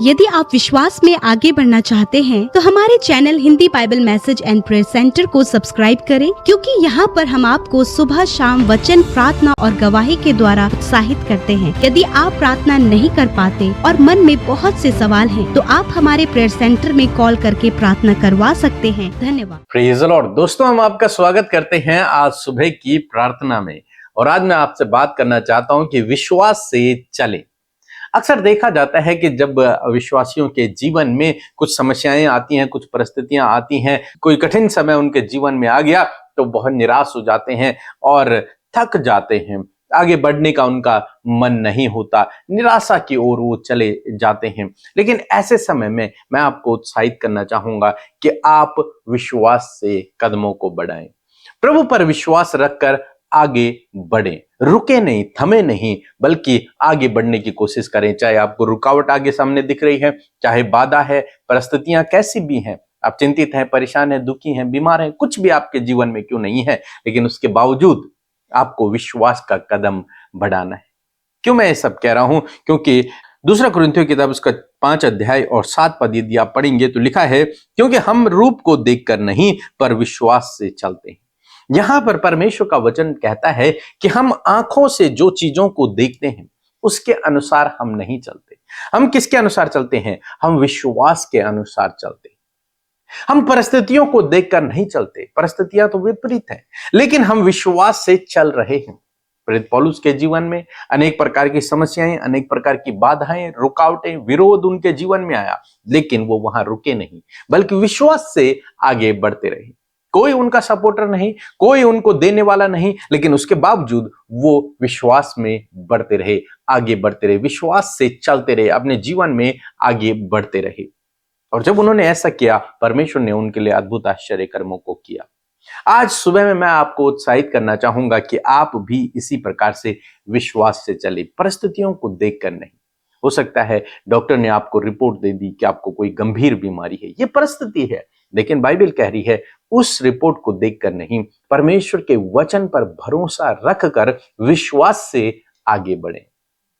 यदि आप विश्वास में आगे बढ़ना चाहते हैं तो हमारे channel Hindi Bible message and prayer centre को सब्सक्राइब करें, क्योंकि यहाँ पर हम आपको सुबह शाम वचन, प्रार्थना और गवाही के द्वारा उत्साहित करते हैं। यदि आप प्रार्थना नहीं कर पाते और मन में बहुत से सवाल हैं, तो आप हमारे प्रेयर सेंटर में कॉल करके प्रार्थना करवा सकते हैं। धन्यवाद। Praise the Lord. दोस्तों, हम आपका स्वागत करते हैं आज सुबह की प्रार्थना में। और आज मैं आपसे बात करना चाहता हूं कि विश्वास से चले। अक्सर देखा जाता है कि जब विश्वासियों के जीवन में कुछ समस्याएं आती हैं, कुछ परिस्थितियां आती हैं, कोई कठिन समय उनके जीवन में आ गया तो बहुत निराश हो जाते हैं और थक जाते हैं। आगे बढ़ने का उनका मन नहीं होता, निराशा की ओर वो चले जाते हैं। लेकिन ऐसे समय में मैं आपको उत्साहित करना चाहूंगा कि आप विश्वास से कदमों को बढ़ाएं, प्रभु पर विश्वास रखकर आगे बढ़ें, रुके नहीं, थमे नहीं, बल्कि आगे बढ़ने की कोशिश करें। चाहे आपको रुकावट आगे सामने दिख रही है, चाहे बाधा है, परिस्थितियां कैसी भी हैं, आप चिंतित हैं, परेशान हैं, दुखी हैं, बीमार हैं, कुछ भी आपके जीवन में क्यों नहीं है, लेकिन उसके बावजूद आपको विश्वास का कदम बढ़ाना है। क्यों मैं ये सब कह रहा हूं? क्योंकि दूसरा कुरिन्थियों की किताब उसका 5 अध्याय और 7 पद यदि आप पढ़ेंगे तो लिखा है, क्योंकि हम रूप को देखकर नहीं पर विश्वास से चलते हैं। यहां पर परमेश्वर का वचन कहता है कि हम आंखों से जो चीजों को देखते हैं उसके अनुसार हम नहीं चलते। हम किसके अनुसार चलते हैं? हम विश्वास के अनुसार चलते हैं। हम परिस्थितियों को देखकर नहीं चलते, परिस्थितियां तो विपरीत हैं, लेकिन हम विश्वास से चल रहे हैं। प्रेरित पौलुस के जीवन में अनेक प्रकार की समस्याएं, अनेक प्रकार की बाधाएं, रुकावटें, विरोध उनके जीवन में आया, लेकिन वो वहां रुके नहीं, बल्कि विश्वास से आगे बढ़ते रहे। कोई उनका सपोर्टर नहीं, कोई उनको देने वाला नहीं, लेकिन उसके बावजूद वो विश्वास में बढ़ते रहे, आगे बढ़ते रहे, विश्वास से चलते रहे, अपने जीवन में आगे बढ़ते रहे। और जब उन्होंने ऐसा किया, परमेश्वर ने उनके लिए अद्भुत आश्चर्य कर्मों को किया। आज सुबह में मैं आपको उत्साहित करना चाहूंगा कि आप भी इसी प्रकार से विश्वास से चले, परिस्थितियों को देखकर नहीं। हो सकता है डॉक्टर ने आपको रिपोर्ट दे दी कि आपको कोई गंभीर बीमारी है, ये परिस्थिति है, लेकिन बाइबल कह रही है उस रिपोर्ट को देखकर नहीं, परमेश्वर के वचन पर भरोसा रखकर विश्वास से आगे बढ़ें।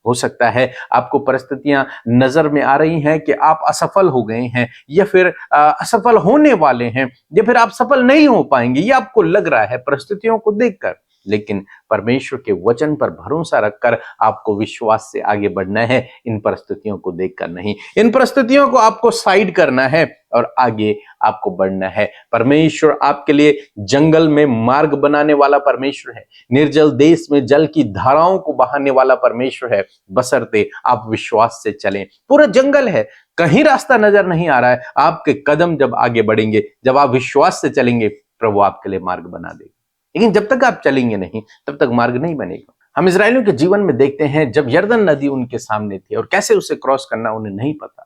हो सकता है आपको परिस्थितियां नजर में आ रही हैं कि आप असफल हो गए हैं, या फिर असफल होने वाले हैं, या फिर आप सफल नहीं हो पाएंगे, ये आपको लग रहा है परिस्थितियों को देखकर। लेकिन परमेश्वर के वचन पर भरोसा रखकर आपको विश्वास से आगे बढ़ना है, इन परिस्थितियों को देखकर नहीं। इन परिस्थितियों को आपको साइड करना है और आगे आपको बढ़ना है। परमेश्वर आपके लिए जंगल में मार्ग बनाने वाला परमेश्वर है, निर्जल देश में जल की धाराओं को बहाने वाला परमेश्वर है, बशर्ते आप विश्वास से चलें। पूरा जंगल है, कहीं रास्ता नजर नहीं आ रहा है, आपके कदम जब आगे बढ़ेंगे, जब आप विश्वास से चलेंगे, प्रभु आपके लिए मार्ग बना देगा। लेकिन जब तक आप चलेंगे नहीं, तब तक मार्ग नहीं बनेगा। हम इस्राएलियों के जीवन में देखते हैं, जब यरदन नदी उनके सामने थी और कैसे उसे क्रॉस करना उन्हें नहीं पता,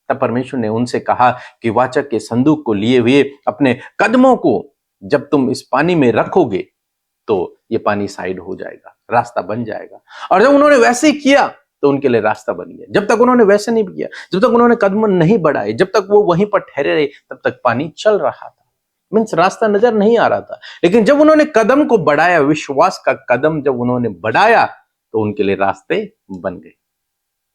तब परमेश्वर ने उनसे कहा कि वाचा के संदूक को लिए हुए अपने कदमों को जब तुम इस पानी में रखोगे तो ये पानी साइड हो जाएगा, रास्ता बन जाएगा। और जब उन्होंने वैसे ही किया तो उनके लिए रास्ता बन गया। जब तक उन्होंने वैसे नहीं किया, जब तक उन्होंने कदम नहीं बढ़ाए, जब तक वो वहीं पर ठहरे रहे, तब तक पानी चल रहा था, मीन्स रास्ता नजर नहीं आ रहा था। लेकिन जब उन्होंने कदम को बढ़ाया, विश्वास का कदम जब उन्होंने बढ़ाया, तो उनके लिए रास्ते बन गए।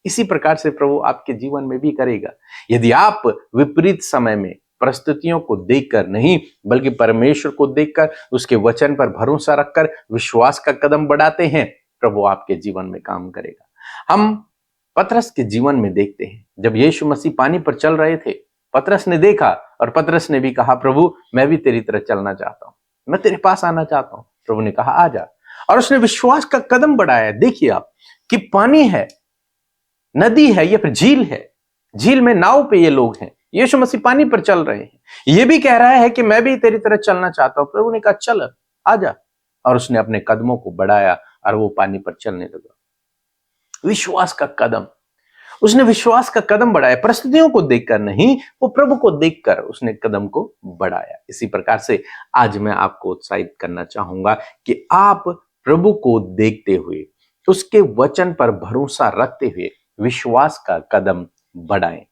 इसी प्रकार से प्रभु आपके जीवन में भी करेगा। यदि आप विपरीत समय में परिस्थितियों को देखकर नहीं, बल्कि परमेश्वर को देखकर, उसके वचन पर भरोसा रखकर विश्वास का कदम बढ़ाते हैं, प्रभु आपके जीवन में काम करेगा। हम पतरस के जीवन में देखते हैं, जब यीशु मसीह पानी पर चल रहे थे, पतरस ने देखा और पतरस ने भी कहा, प्रभु मैं भी तेरी तरह चलना चाहता हूं, मैं तेरे पास आना चाहता हूं। प्रभु ने कहा आ जा, और उसने विश्वास का कदम बढ़ाया। देखिए आप कि पानी है, नदी है या फिर झील है, झील में नाव पे ये लोग हैं, यीशु मसीह पानी पर चल रहे हैं, ये भी कह रहा है कि मैं भी तेरी तरह चलना चाहता हूं। प्रभु ने कहा चल आ जा, और उसने अपने कदमों को बढ़ाया और वो पानी पर चलने लगा। विश्वास का कदम, उसने विश्वास का कदम बढ़ाया, परिस्थितियों को देखकर नहीं, वो प्रभु को देखकर उसने कदम को बढ़ाया। इसी प्रकार से आज मैं आपको उत्साहित करना चाहूंगा कि आप प्रभु को देखते हुए, उसके वचन पर भरोसा रखते हुए विश्वास का कदम बढ़ाएं।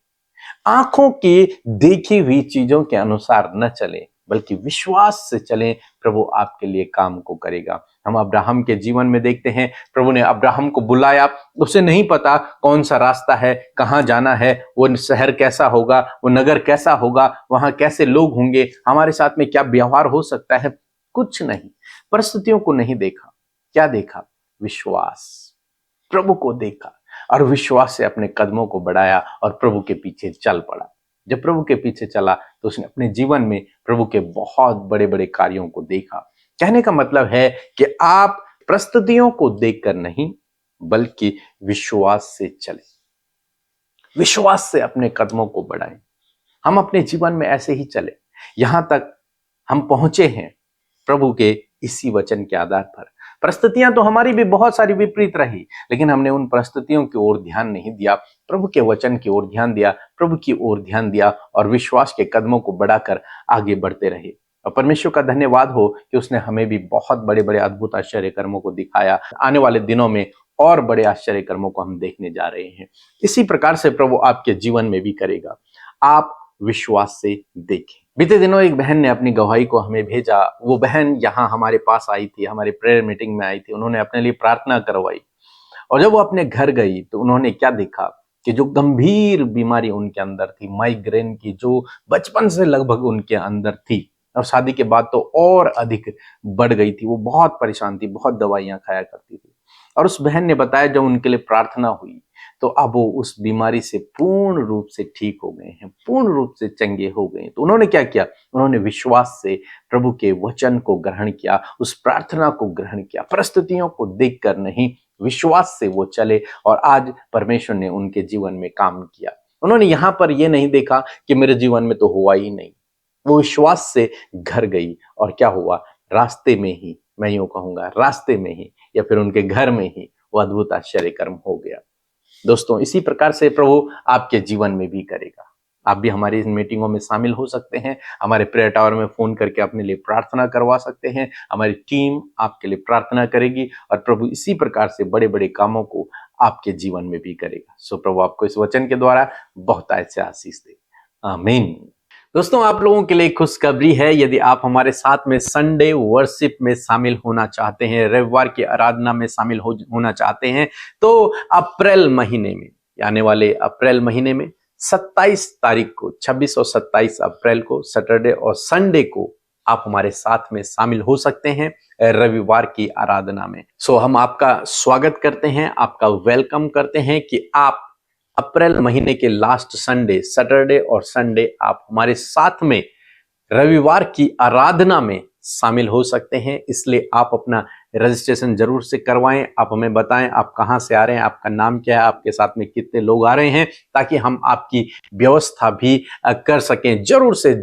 आंखों की देखी हुई चीजों के अनुसार न चले, बल्कि विश्वास से चलें, प्रभु आपके लिए काम को करेगा। हम अब्राहम के जीवन में देखते हैं, प्रभु ने अब्राहम को बुलाया, उसे नहीं पता कौन सा रास्ता है, कहाँ जाना है, वो शहर कैसा होगा, वो नगर कैसा होगा, वहां कैसे लोग होंगे, हमारे साथ में क्या व्यवहार हो सकता है, कुछ नहीं, परिस्थितियों को नहीं देखा। क्या देखा? विश्वास। प्रभु को देखा और विश्वास से अपने कदमों को बढ़ाया और प्रभु के पीछे चल पड़ा। जब प्रभु के पीछे चला तो उसने अपने जीवन में प्रभु के बहुत बड़े बड़े कार्यों को देखा। कहने का मतलब है कि आप परिस्थितियों को देखकर नहीं, बल्कि विश्वास से चले, विश्वास से अपने कदमों को बढ़ाएं। हम अपने जीवन में ऐसे ही चले, यहां तक हम पहुंचे हैं प्रभु के इसी वचन के आधार पर। परिस्थितियां तो हमारी भी बहुत सारी विपरीत रही, लेकिन हमने उन परिस्थितियों की ओर ध्यान नहीं दिया, प्रभु के वचन की ओर ध्यान दिया, प्रभु की ओर ध्यान दिया और विश्वास के कदमों को बढ़ाकर आगे बढ़ते रहे। और परमेश्वर का धन्यवाद हो कि उसने हमें भी बहुत बड़े बड़े अद्भुत आश्चर्य कर्मों को दिखाया। आने वाले दिनों में और बड़े आश्चर्य कर्मों को हम देखने जा रहे हैं। इसी प्रकार से प्रभु आपके जीवन में भी करेगा। आप विश्वास से देखें। बीते दिनों एक बहन ने अपनी गवाही को हमें भेजा। वो बहन यहाँ हमारे पास आई थी, हमारे प्रेयर मीटिंग में आई थी। उन्होंने अपने लिए प्रार्थना करवाई और जब वो अपने घर गई तो उन्होंने क्या देखा कि जो गंभीर बीमारी उनके अंदर थी, माइग्रेन की, जो बचपन से लगभग उनके अंदर थी और शादी के बाद तो और अधिक बढ़ गई थी, वो बहुत परेशान थी, बहुत दवाइयां खाया करती थी। और उस बहन ने बताया जब उनके लिए प्रार्थना हुई तो अब वो उस बीमारी से पूर्ण रूप से ठीक हो गए हैं, पूर्ण रूप से चंगे हो गए। तो उन्होंने क्या किया? उन्होंने विश्वास से प्रभु के वचन को ग्रहण किया, उस प्रार्थना को ग्रहण किया, परिस्थितियों को देखकर नहीं, विश्वास से वो चले और आज परमेश्वर ने उनके जीवन में काम किया। उन्होंने यहां पर ये नहीं देखा कि मेरे जीवन में तो हुआ ही नहीं। वो विश्वास से घर गई और क्या हुआ? रास्ते में ही, मैं यूं कहूंगा, रास्ते में ही या फिर उनके घर में ही वो अद्भुत आश्चर्य कर्म हो गया। दोस्तों, इसी प्रकार से प्रभु आपके जीवन में भी करेगा। आप भी हमारी इन मीटिंगों में शामिल हो सकते हैं, हमारे प्रेयर टावर में फोन करके अपने लिए प्रार्थना करवा सकते हैं। हमारी टीम आपके लिए प्रार्थना करेगी और प्रभु इसी प्रकार से बड़े बड़े कामों को आपके जीवन में भी करेगा। सो प्रभु आपको इस वचन के द्वारा बहुत ऐसे आशीष दे। आमीन। दोस्तों, आप लोगों के लिए खुशखबरी है। यदि आप हमारे साथ में संडे वर्शिप में शामिल होना चाहते हैं, रविवार की आराधना में शामिल होना चाहते हैं, तो अप्रैल महीने में, आने वाले अप्रैल महीने में 27 तारीख को, 26 और 27 अप्रैल को, सैटरडे और संडे को आप हमारे साथ में शामिल हो सकते हैं रविवार की आराधना में। सो हम आपका स्वागत करते हैं, आपका वेलकम करते हैं कि आप अप्रैल महीने के लास्ट संडे, सैटरडे और संडे आप हमारे साथ में रविवार की आराधना में शामिल हो सकते हैं। इसलिए आप अपना रजिस्ट्रेशन जरूर से करवाएं। आप हमें बताएं आप कहां से आ रहे हैं, आपका नाम क्या है, आपके साथ में कितने लोग आ रहे हैं, ताकि हम आपकी व्यवस्था भी कर सकें। जरूर से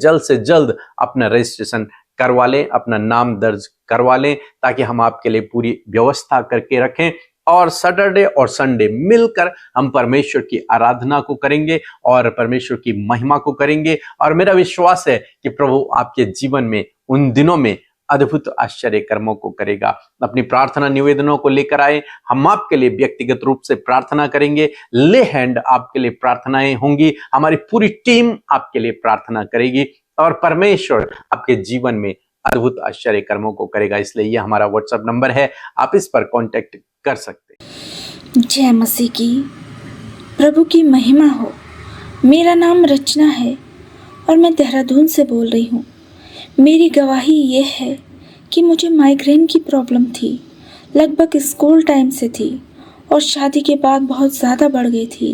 जल्द अपना रजिस्ट्रेशन करवा लें, अपना नाम दर्ज करवा लें, ताकि हम आपके लिए पूरी व्यवस्था करके रखें और सैटरडे और संडे मिलकर हम परमेश्वर की आराधना को करेंगे और परमेश्वर की महिमा को करेंगे। और मेरा विश्वास है कि प्रभु आपके जीवन में उन दिनों में अद्भुत आश्चर्य कर्मों को करेगा। अपनी प्रार्थना निवेदनों को लेकर आए, हम आपके लिए व्यक्तिगत रूप से प्रार्थना करेंगे। ले हैंड आपके लिए प्रार्थनाएं होंगी, हमारी पूरी टीम आपके लिए प्रार्थना करेगी और परमेश्वर आपके जीवन में अद्भुत आश्चर्य कर्मों को करेगा। इसलिए ये हमारा व्हाट्सएप नंबर है, आप इस पर कांटेक्ट कर सकते हैं। जय मसीह की, प्रभु की महिमा हो। मेरा नाम रचना है और मैं देहरादून से बोल रही हूँ। मेरी गवाही ये है कि मुझे माइग्रेन की प्रॉब्लम थी, लगभग स्कूल टाइम से थी और शादी के बाद बहुत ज़्यादा बढ़ गई थी।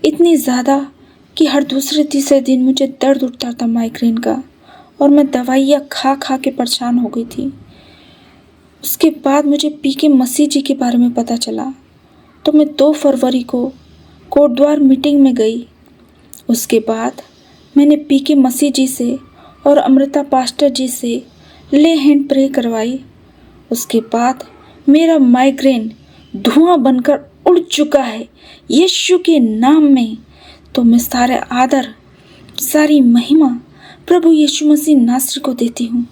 इतनी ज़्यादा कि हर दूसरे तीसरे दिन मुझे दर्द उठता था माइग्रेन का और मैं दवाइयाँ खा खा के परेशान हो गई थी। उसके बाद मुझे पीके मसीह जी के बारे में पता चला तो मैं 2 फरवरी को कोटद्वार मीटिंग में गई। उसके बाद मैंने पीके मसीह जी से और अमृता पास्टर जी से ले हैंड प्रे करवाई। उसके बाद मेरा माइग्रेन धुआं बनकर उड़ चुका है यीशु के नाम में। तो मैं सारे आदर, सारी महिमा प्रभु यीशु मसीह नासरी को देती हूँ।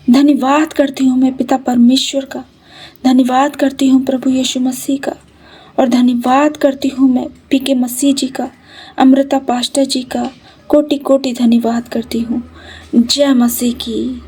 धन्यवाद करती हूँ मैं पिता परमेश्वर का, धन्यवाद करती हूँ प्रभु यीशु मसीह का और धन्यवाद करती हूँ मैं पीके मसीह जी का, अमृता पास्टर जी का, कोटि कोटि धन्यवाद करती हूँ। जय मसीह की।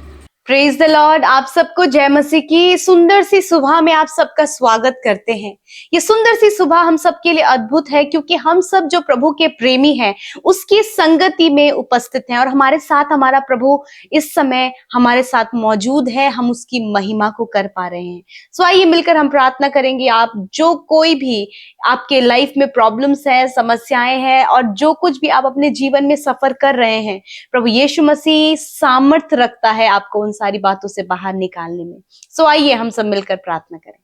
Praise the Lord. आप सबको जय मसीह की सुंदर सी सुबह में आप सबका स्वागत करते हैं। ये सुंदर सी सुबह हम सबके लिए अद्भुत है क्योंकि हम सब जो प्रभु के प्रेमी हैं उसकी संगति में उपस्थित हैं और हमारे साथ हमारा प्रभु इस समय हमारे साथ मौजूद है। हम उसकी महिमा को कर पा रहे हैं। सो आइए मिलकर हम प्रार्थना करेंगे। आप जो कोई भी आपके लाइफ में प्रॉब्लम्स है, समस्याएं हैं और जो कुछ भी आप अपने जीवन में सफर कर रहे हैं, प्रभु यीशु मसीह सामर्थ रखता है आपको उन सारी बातों से बाहर निकालने में। सो आइए हम सब मिलकर प्रार्थना करें।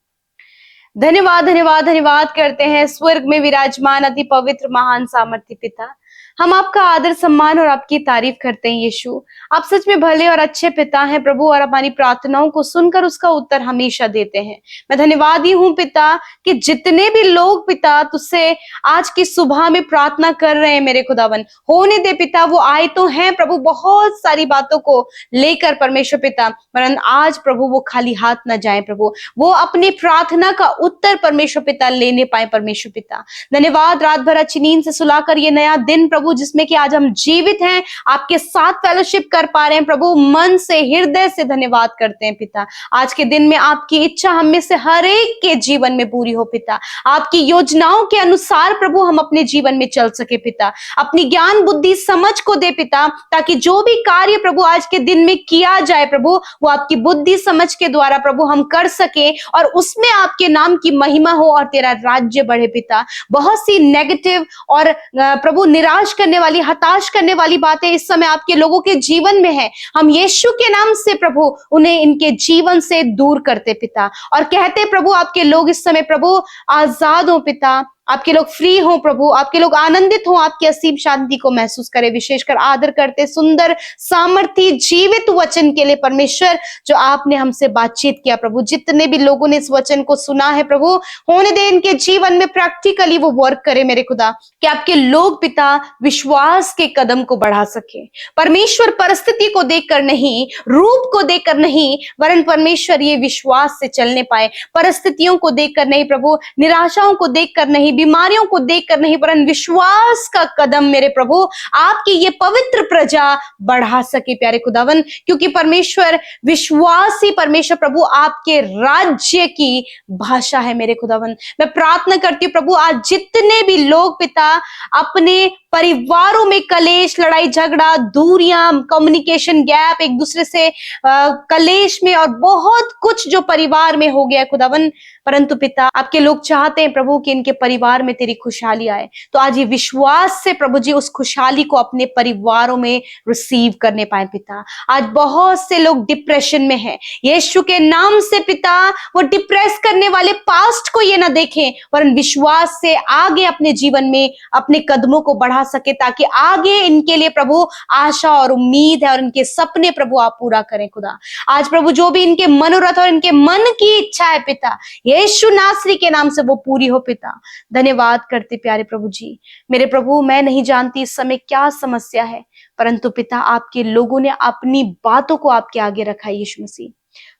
धन्यवाद धन्यवाद धन्यवाद करते हैं स्वर्ग में विराजमान अति पवित्र महान सामर्थी पिता। हम आपका आदर सम्मान और आपकी तारीफ करते हैं यीशु। आप सच में भले और अच्छे पिता हैं प्रभु और हमारी प्रार्थनाओं को सुनकर उसका उत्तर हमेशा देते हैं। मैं धन्यवादी हूँ पिता कि जितने भी लोग पिता तुझसे आज की सुबह में प्रार्थना कर रहे हैं मेरे खुदावन, होने दे पिता। वो आए तो हैं प्रभु बहुत सारी बातों को लेकर परमेश्वर पिता, वरन आज प्रभु वो खाली हाथ न जाए प्रभु, वो अपनी प्रार्थना का उत्तर परमेश्वर पिता लेने पाए परमेश्वर पिता। धन्यवाद रात भर अच्छी नींद से सुलाकर ये नया दिन प्रभु जिसमें कि आज हम जीवित हैं, आपके साथ फेलोशिप कर पा रहे हैं प्रभु, मन से हृदय से धन्यवाद करते हैं पिता। आज के दिन में आपकी इच्छा हम में से हर एक के जीवन में पूरी हो पिता। आपकी योजनाओं के अनुसार प्रभु हम अपने जीवन में चल सके पिता। अपनी ज्ञान बुद्धि समझ को दे पिता, ताकि जो भी कार्य प्रभु आज के दिन में किया जाए प्रभु वो आपकी बुद्धि समझ के द्वारा प्रभु हम कर सके और उसमें आपके नाम की महिमा हो और तेरा राज्य बढ़े पिता। बहुत सी नेगेटिव और प्रभु निराश करने वाली, हताश करने वाली बातें इस समय आपके लोगों के जीवन में है। हम यीशु के नाम से प्रभु उन्हें इनके जीवन से दूर करते पिता और कहते प्रभु आपके लोग इस समय प्रभु आजाद हो पिता, आपके लोग फ्री हो प्रभु, आपके लोग आनंदित हो, आपकी असीम शांति को महसूस करें। विशेषकर आदर करते सुंदर सामर्थी जीवित वचन के लिए परमेश्वर जो आपने हमसे बातचीत किया प्रभु। जितने भी लोगों ने इस वचन को सुना है प्रभु, होने दे इनके जीवन में प्रैक्टिकली वो वर्क करे मेरे खुदा, कि आपके लोग पिता विश्वास के कदम को बढ़ा सके। परमेश्वर परिस्थिति को देखकर नहीं, रूप को देखकर नहीं, वरन परमेश्वर ये विश्वास से चलने पाए। परिस्थितियों को देखकर नहीं प्रभु, निराशाओं को देखकर नहीं, बीमारियों को देखकर नहीं, वरन विश्वास का कदम मेरे प्रभु आपकी ये पवित्र प्रजा बढ़ा सके प्यारे खुदावन। क्योंकि परमेश्वर विश्वास ही परमेश्वर प्रभु आपके राज्य की भाषा है मेरे खुदावन। मैं प्रार्थना करती हूँ प्रभु आज जितने भी लोग पिता अपने परिवारों में कलेश, लड़ाई झगड़ा, दूरियां, कम्युनिकेशन गैप, एक दूसरे से कलेश में और बहुत कुछ जो परिवार में हो गया खुदावन, परंतु पिता आपके लोग चाहते हैं प्रभु कि इनके परिवार में तेरी खुशहाली आए। तो आज ये विश्वास से प्रभु जी उस खुशहाली को अपने परिवारों में रिसीव करने पाए पिता। आज बहुत से लोग डिप्रेशन में हैं, यीशु के नाम से पिता वो डिप्रेस करने वाले पास्ट को ये ना देखें, वरन विश्वास से आगे अपने जीवन में अपने कदमों को बढ़ा सके, ताकि आगे इनके लिए प्रभु आशा और उम्मीद है और इनके सपने प्रभु आप पूरा करें खुदा। आज प्रभु जो भी इनके मनोरथ और इनके मन की इच्छा है पिता, यीशु नासरी के नाम से वो पूरी हो पिता। धन्यवाद करते प्यारे प्रभु जी। मेरे प्रभु मैं नहीं जानती इस समय क्या समस्या है, परंतु पिता आपके लोगों ने अपनी बातों को आपके आगे रखा है यीशु मसीह।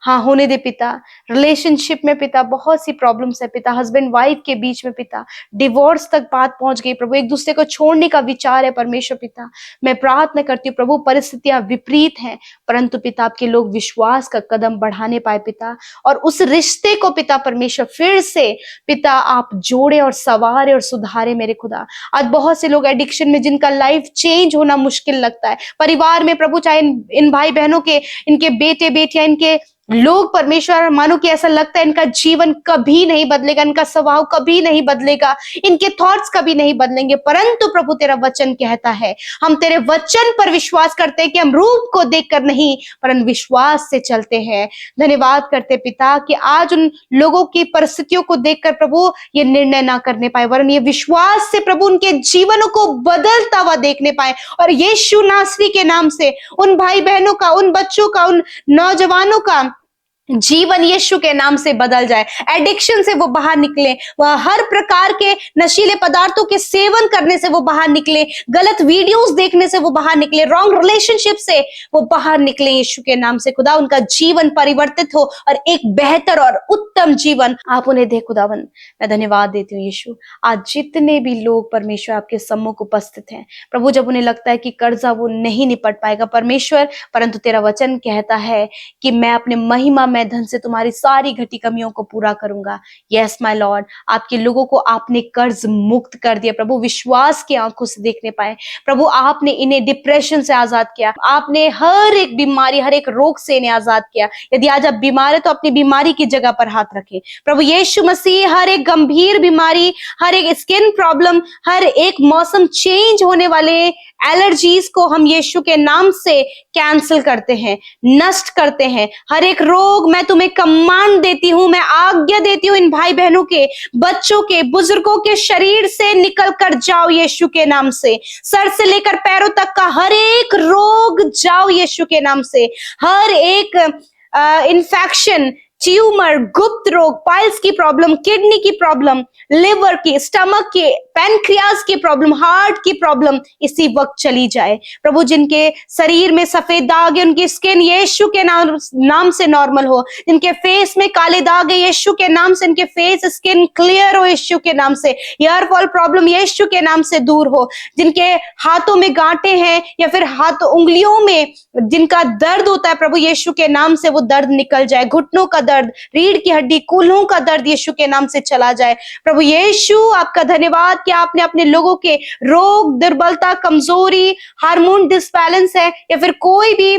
हाँ होने दे पिता। रिलेशनशिप में पिता बहुत सी प्रॉब्लम्स है पिता, हस्बैंड वाइफ के बीच में पिता डिवोर्स तक बात पहुंच गई प्रभु, एक दूसरे को छोड़ने का विचार है परमेश्वर पिता। मैं प्रार्थना करती हूँ प्रभु परिस्थितियां विपरीत हैं, परंतु पिता आपके लोग विश्वास का कदम बढ़ाने पाए पिता, और उस रिश्ते को पिता परमेश्वर फिर से पिता आप जोड़े और संवारे और सुधारे मेरे खुदा। आज बहुत से लोग एडिक्शन में जिनका लाइफ चेंज होना मुश्किल लगता है, परिवार में प्रभु चाहे इन भाई बहनों के, इनके बेटे बेटियां, इनके लोग परमेश्वर मानो कि ऐसा लगता है इनका जीवन कभी नहीं बदलेगा, इनका स्वभाव कभी नहीं बदलेगा, इनके थॉट्स कभी नहीं बदलेंगे, परंतु प्रभु तेरा वचन कहता है, हम तेरे वचन पर विश्वास करते हैं कि हम रूप को देखकर नहीं परंतु विश्वास से चलते हैं। धन्यवाद करते पिता कि आज उन लोगों की परिस्थितियों को देखकर प्रभु ये निर्णय ना करने पाए, वरन ये विश्वास से प्रभु उनके जीवनों को बदलता हुआ देखने पाए, और यीशु नासरी के नाम से उन भाई बहनों का, उन बच्चों का, उन नौजवानों का जीवन यीशु के नाम से बदल जाए, एडिक्शन से वो बाहर निकले, वह हर प्रकार के नशीले पदार्थों के सेवन करने से वो बाहर निकले, गलत वीडियोस देखने से वो बाहर निकले, रॉन्ग रिलेशनशिप से वो बाहर निकले यीशु के नाम से। खुदा उनका जीवन परिवर्तित हो और एक बेहतर और उत्तम जीवन आप उन्हें दे खुदावन। मैं धन्यवाद देती हूँ यीशु। आज जितने भी लोग परमेश्वर आपके सम्मुख उपस्थित हैं प्रभु, जब उन्हें लगता है कि कर्जा वो नहीं निपट पाएगा परमेश्वर, परंतु तेरा वचन कहता है कि मैं अपने महिमा मैं धन से तुम्हारी सारी घटी कमियों को पूरा करूंगा। यस माय लॉर्ड, आपके लोगों को आपने कर्ज मुक्त कर दिया प्रभु, विश्वास की आंखों से देखने पाए प्रभु। आपने इन्हें डिप्रेशन से आजाद किया, आपने हर एक बीमारी हर एक रोग से इन्हें आजाद किया। यदि आज आप बीमार है तो अपनी बीमारी की जगह पर हाथ रखें प्रभु यीशु मसीह। हर एक गंभीर बीमारी, हर एक स्किन प्रॉब्लम, हर एक मौसम चेंज होने वाले एलर्जीज को हम यीशु के नाम से कैंसिल करते हैं, नष्ट करते हैं। हर एक रोग मैं तुम्हें कमांड देती हूं, मैं आज्ञा देती हूं इन भाई बहनों के, बच्चों के, बुजुर्गों के शरीर से निकल कर जाओ यीशु के नाम से। सर से लेकर पैरों तक का हर एक रोग जाओ यीशु के नाम से। हर एक इन्फेक्शन, ट्यूमर, गुप्त रोग, पाइल्स की प्रॉब्लम, किडनी की प्रॉब्लम, लिवर की, स्टमक की, पैनक्रियाज की प्रॉब्लम, हार्ट की प्रॉब्लम इसी वक्त चली जाए प्रभु। जिनके शरीर में सफेद दाग है उनकी स्किन यीशु के नाम से नॉर्मल हो। जिनके फेस में काले दाग है यीशु के नाम से उनके फेस स्किन क्लियर हो यीशु के नाम से। हेयर फॉल प्रॉब्लम यीशु के नाम से दूर हो। जिनके हाथों में गांठें हैं या फिर हाथ उंगलियों में जिनका दर्द होता है प्रभु यीशु के नाम से वो दर्द निकल जाए। घुटनों का दर्द, रीढ़ की हड्डी, कूल्हों का दर्द यीशु के नाम से चला जाए प्रभु यीशु। आपका धन्यवाद कि आपने अपने लोगों के रोग, दुर्बलता, कमजोरी, हार्मोन डिसबैलेंस है या फिर कोई भी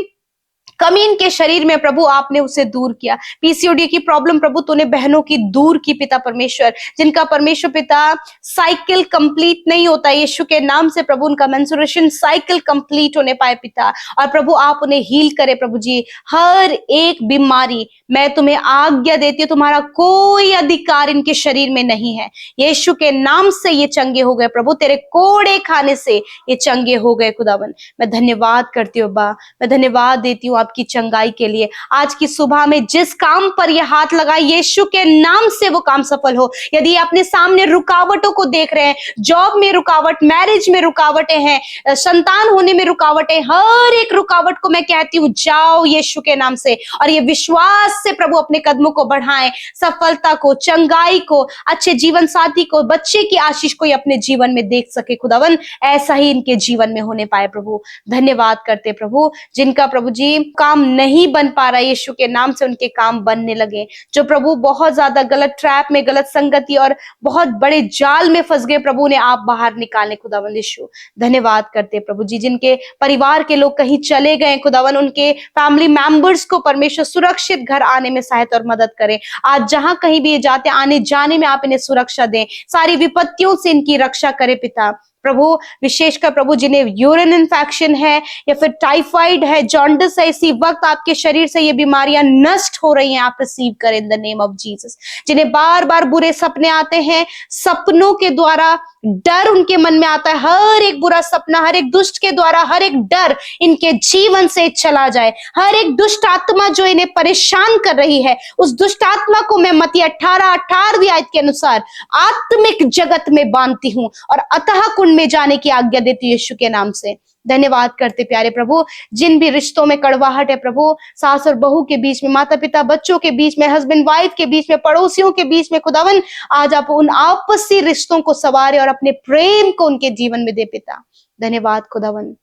कमी इनके शरीर में प्रभु आपने उसे दूर किया। पीसीओडी की प्रॉब्लम प्रभु तूने बहनों की दूर की पिता परमेश्वर। जिनका परमेश्वर पिता साइकिल कंप्लीट नहीं होता यीशु के नाम से प्रभु उनका मेंस्ट्रुएशन साइकिल कंप्लीट होने पाए पिता, और प्रभु आप उन्हें हील करे प्रभु जी। हर एक बीमारी मैं तुम्हें आज्ञा देती हूँ, तुम्हारा कोई अधिकार इनके शरीर में नहीं है। यीशु के नाम से ये चंगे हो गए प्रभु, तेरे कोड़े खाने से ये चंगे हो गए खुदावन। मैं धन्यवाद करती हूँ बा, मैं धन्यवाद देती हूँ आपकी चंगाई के लिए। आज की सुबह में जिस काम पर ये हाथ लगाए यीशु के नाम से वो काम सफल हो। यदि अपने सामने रुकावटों को देख रहे हैं, जॉब में रुकावट, मैरिज में रुकावटें हैं, संतान होने में रुकावटें, हर एक रुकावट को मैं कहती हूँ जाओ यीशु के नाम से, और ये विश्वास से प्रभु अपने कदमों को बढ़ाएं, सफलता को, चंगाई को, अच्छे जीवन साथी को, बच्चे की आशीष को ये अपने जीवन में देख सके खुदावन। ऐसा ही इनके जीवन में होने पाए प्रभु। धन्यवाद करते प्रभु। जिनका प्रभु जी काम नहीं बन पा रहा यीशु के नाम से उनके काम बनने लगे। जो प्रभु बहुत ज्यादा गलत ट्रैप में, गलत संगति और बहुत बड़े जाल में फंस गए प्रभु ने आप बाहर निकाले खुदावन यीशु। धन्यवाद करते प्रभु जी। जिनके परिवार के लोग कहीं चले गए खुदावन, उनके फैमिली मेंबर्स को परमेश्वर सुरक्षित घर आने में सहायता और मदद करें। आज जहां कहीं भी ये जाते आने जाने में आप इन्हें सुरक्षा दें, सारी विपत्तियों से इनकी रक्षा करें पिता प्रभु। विशेषकर प्रभु जिन्हें यूरिन इन्फेक्शन है या फिर टाइफाइड है, जॉन्डिस है, इसी वक्त आपके शरीर से ये बीमारियां नष्ट हो रही हैं, आप रिसीव करें in the name of Jesus. जिन्हें बार बार बुरे सपने आते हैं, सपनों के द्वारा डर उनके मन में आता है, हर एक बुरा सपना, हर एक दुष्ट के द्वारा हर एक डर इनके जीवन से चला जाए। हर एक दुष्ट आत्मा जो इन्हें परेशान कर रही है, उस दुष्ट आत्मा को मैं मत्ती 18:18 आयत के अनुसार आत्मिक जगत में बांधती हूँ और अतः कुंड में जाने की आज्ञा देती हूँ यीशु के नाम से। धन्यवाद करते प्यारे प्रभु। जिन भी रिश्तों में कड़वाहट है प्रभु, सास और बहू के बीच में, माता पिता बच्चों के बीच में, हस्बैंड वाइफ के बीच में, पड़ोसियों के बीच में खुदावन, आज आप उन आपसी रिश्तों को संवारे और अपने प्रेम को उनके जीवन में दे पिता। धन्यवाद खुदावन,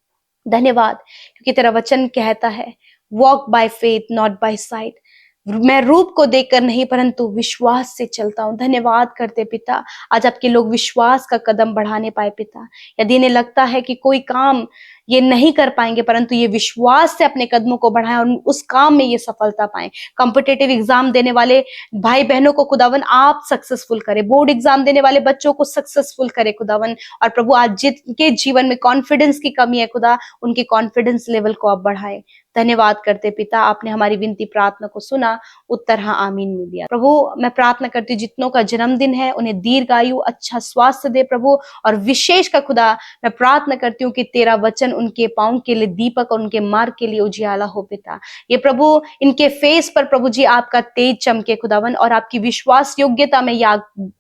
धन्यवाद, क्योंकि तेरा वचन कहता है walk by faith not by sight. मैं रूप को देखकर नहीं परंतु विश्वास से चलता हूं। धन्यवाद करते पिता। आज आपके लोग विश्वास का कदम बढ़ाने पाए पिता। यदि इन्हें लगता है कि कोई काम ये नहीं कर पाएंगे, परंतु ये विश्वास से अपने कदमों को बढ़ाएं और उस काम में ये सफलता पाएं। कॉम्पिटिटिव एग्जाम देने वाले भाई बहनों को खुदावन आप सक्सेसफुल करें, बोर्ड एग्जाम देने वाले बच्चों को सक्सेसफुल करें खुदावन। और प्रभु आज जिनके जीवन में कॉन्फिडेंस की कमी है खुदा, उनके कॉन्फिडेंस लेवल को आप बढ़ाएं। धन्यवाद करते पिता, आपने हमारी विनती प्रार्थना को सुना, उत्तर हाँ आमीन में दिया। प्रभु मैं प्रार्थना करती हूँ जितनों का जन्मदिन है उन्हें दीर्घायु, अच्छा स्वास्थ्य दे प्रभु। और विशेष का खुदा मैं प्रार्थना करती हूँ कि तेरा वचन उनके पाँव के लिए दीपक और उनके मार्ग के लिए उजियाला हो पिता। ये प्रभु इनके फेस पर प्रभु जी आपका तेज चमके खुदावन, और आपकी विश्वास योग्यता में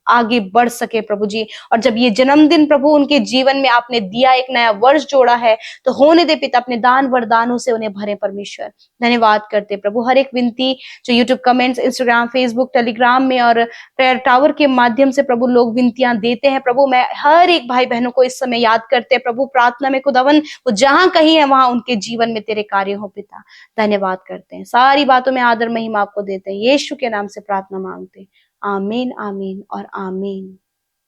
आगे बढ़ सके प्रभु जी। और जब ये जन्मदिन प्रभु उनके जीवन में आपने दिया, एक नया वर्ष जोड़ा है, तो होने दे पिता अपने दान वरदानों से उन्हें भरे परमेश्वर। धन्यवाद करते प्रभु, हर एक विनती जो YouTube comments, Instagram, Facebook, Telegram में और प्रेयर टावर के माध्यम से प्रभु लोग विनतियां देते हैं प्रभु, मैं हर एक भाई बहनों को इस समय याद करते हैं प्रभु, प्रार्थना में खुदावन वो जहां कहीं है वहां उनके जीवन में तेरे कार्य हो पिता। धन्यवाद करते हैं, सारी बातों में आदर महिमा आपको देते हैं, यीशु के नाम से प्रार्थना मांगते हैं, आमीन आमीन और आमीन।